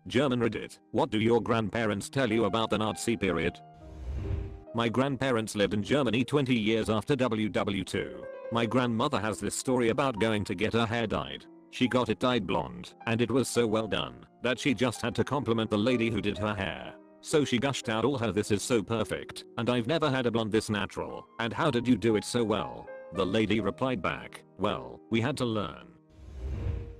German Reddit, what do your grandparents tell you about the Nazi period? My grandparents lived in Germany 20 years after WW2. My grandmother has this story about going to get her hair dyed. She got it dyed blonde, and it was so well done that she just had to compliment the lady who did her hair. So she gushed out all her "This is so perfect, and I've never had a blonde this natural, and how did you do it so well?" The lady replied back, "Well, we had to learn."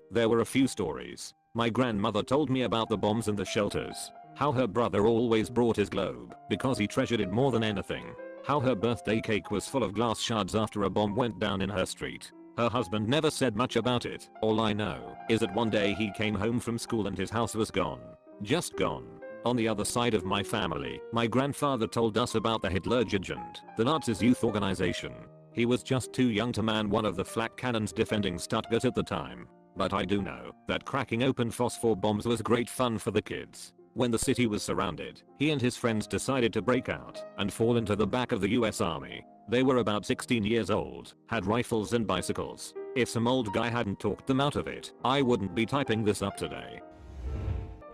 There were a few stories. My grandmother told me about the bombs and the shelters. How her brother always brought his globe because he treasured it more than anything. How her birthday cake was full of glass shards after a bomb went down in her street. Her husband never said much about it. All I know is that one day he came home from school and his house was gone. Just gone. On the other side of my family, my grandfather told us about the Hitlerjugend, the Nazis' youth organization. He was just too young to man one of the flak cannons defending Stuttgart at the time. But I do know that cracking open phosphor bombs was great fun for the kids. When the city was surrounded, he and his friends decided to break out and fall into the back of the US Army. They were about 16 years old, had rifles and bicycles. If some old guy hadn't talked them out of it, I wouldn't be typing this up today.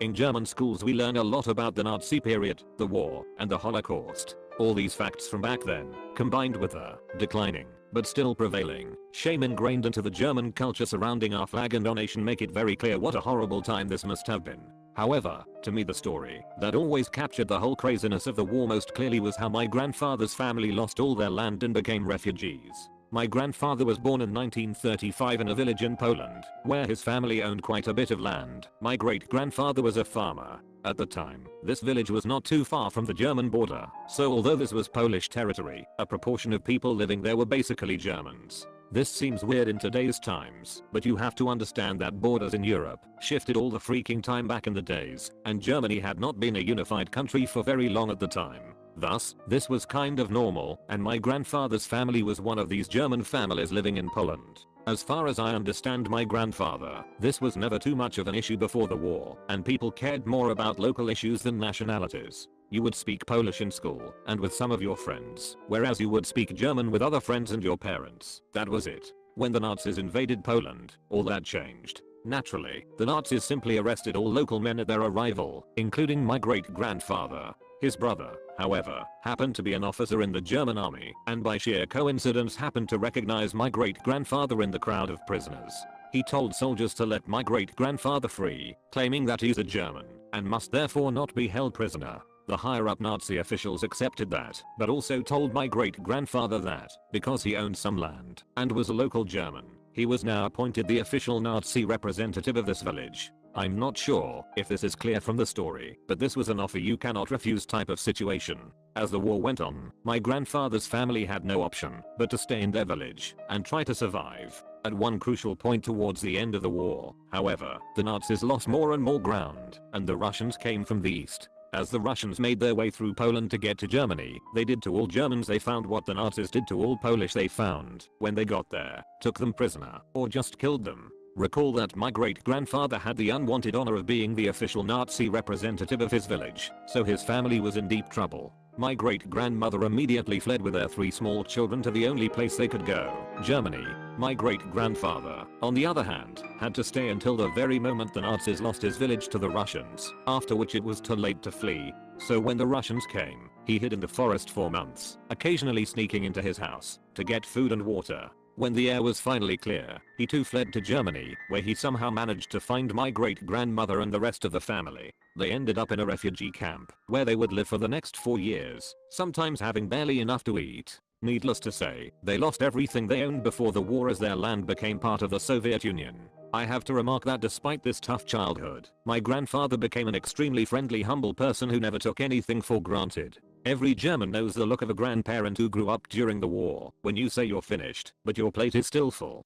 In German schools we learn a lot about the Nazi period, the war, and the Holocaust. All these facts from back then, combined with the declining, but still prevailing, shame ingrained into the German culture surrounding our flag and our nation make it very clear what a horrible time this must have been. However, to me the story that always captured the whole craziness of the war most clearly was how my grandfather's family lost all their land and became refugees. My grandfather was born in 1935 in a village in Poland, where his family owned quite a bit of land. My great-grandfather was a farmer. At the time, this village was not too far from the German border, so although this was Polish territory, a proportion of people living there were basically Germans. This seems weird in today's times, but you have to understand that borders in Europe shifted all the freaking time back in the days, and Germany had not been a unified country for very long at the time. Thus, this was kind of normal, and my grandfather's family was one of these German families living in Poland. As far as I understand my grandfather, this was never too much of an issue before the war, and people cared more about local issues than nationalities. You would speak Polish in school and with some of your friends, whereas you would speak German with other friends and your parents. That was it. When the Nazis invaded Poland, all that changed. Naturally, the Nazis simply arrested all local men at their arrival, including my great-grandfather. His brother, however, happened to be an officer in the German army, and by sheer coincidence happened to recognize my great-grandfather in the crowd of prisoners. He told soldiers to let my great-grandfather free, claiming that he's a German, and must therefore not be held prisoner. The higher-up Nazi officials accepted that, but also told my great-grandfather that, because he owned some land, and was a local German, he was now appointed the official Nazi representative of this village. I'm not sure if this is clear from the story, but this was an offer you cannot refuse type of situation. As the war went on, my grandfather's family had no option but to stay in their village and try to survive. At one crucial point towards the end of the war, however, the Nazis lost more and more ground, and the Russians came from the east. As the Russians made their way through Poland to get to Germany, they did to all Germans they found what the Nazis did to all Polish they found when they got there, took them prisoner, or just killed them. Recall that my great-grandfather had the unwanted honor of being the official Nazi representative of his village, so his family was in deep trouble. My great-grandmother immediately fled with their 3 small children to the only place they could go, Germany. My great-grandfather, on the other hand, had to stay until the very moment the Nazis lost his village to the Russians, after which it was too late to flee. So when the Russians came, he hid in the forest for months, occasionally sneaking into his house to get food and water. When the air was finally clear, he too fled to Germany, where he somehow managed to find my great-grandmother and the rest of the family. They ended up in a refugee camp, where they would live for the next 4 years, sometimes having barely enough to eat. Needless to say, they lost everything they owned before the war as their land became part of the Soviet Union. I have to remark that despite this tough childhood, my grandfather became an extremely friendly, humble person who never took anything for granted. Every German knows the look of a grandparent who grew up during the war, when you say you're finished, but your plate is still full.